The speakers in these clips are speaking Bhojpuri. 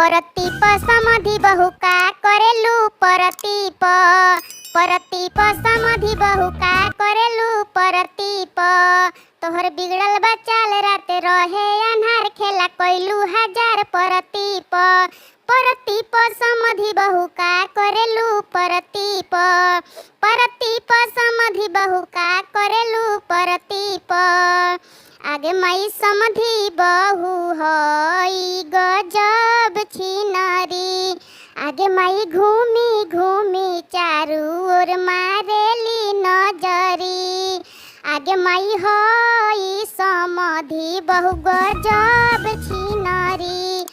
परतीप समधि बहु का करेलू परतीप परतीप समधि बहु का करेलू परतीप तोहर बिगड़ल बचाल रात रहे अन्हार खेला कोइलू हजार परतीप परतीप समधि बहु का करेलू परतीप परतीप समधि बहु का करेलू परतीप आगे मई समधि बहु हई गजब छिनारी आगे मई घूमी घूमी चारू ओर मारेली नजरी आगे मई हई समधि बहु गजब छिनारी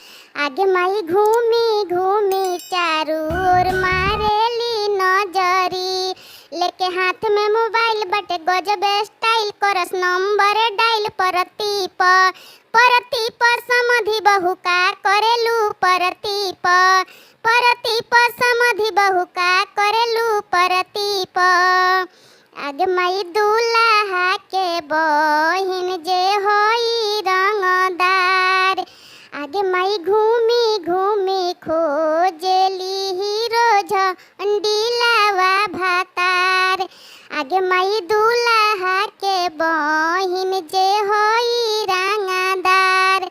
आगे मई घूमी घूमी चारू ओर मारेली नजरी लेके हाथ में मोबाइल बटे गजब स्टाइल करस नंबर डायल परतीप परतीप समधि बहु का करेलू परतीप परतीप समधि बहु का करेलू परतीप आगे मई दूल्हा के बहिन जे होई रंगदार आगे मई घूमी घूमी खोजेली हीरो झंडीलावा भातार आगे मई दूल्हा के बहिन जे होई रंगदार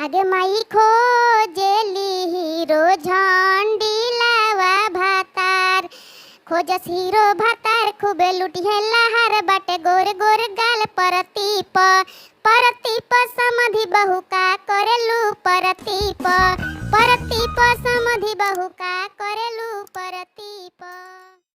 आगे मई खोजेली हीरो झंडीलावा भातार खोजस हीरो भातार खूबे लुटिहे लहर बाटे गोर गोर गाल परतीप परतीप समधि बहु का करेलू परतीप परतीप समधि बहु का करेलू परतीप।